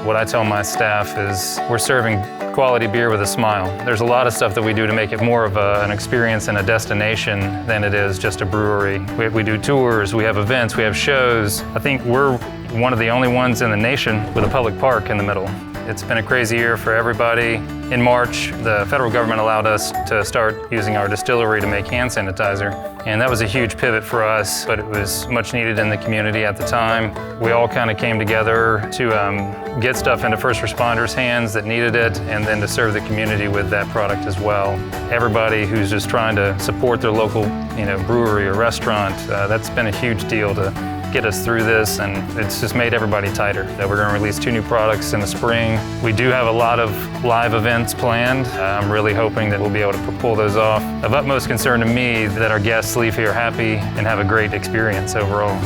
What I tell my staff is we're serving quality beer with a smile. There's a lot of stuff that we do to make it more of an experience and a destination than it is just a brewery. We do tours, we have events, we have shows. I think we're one of the only ones in the nation with a public park in the middle. It's been a crazy year for everybody. In March, the federal government allowed us to start using our distillery to make hand sanitizer. And that was a huge pivot for us, but it was much needed in the community at the time. We all kind of came together to get stuff into first responders' hands that needed it, and then to serve the community with that product as well. Everybody who's just trying to support their local, brewery or restaurant, that's been a huge deal to get us through this, and it's just made everybody tighter. We're going to release 2 new products in the spring. We do have a lot of live events planned. I'm really hoping that we'll be able to pull those off. Of utmost concern to me that our guests leave here happy and have a great experience overall.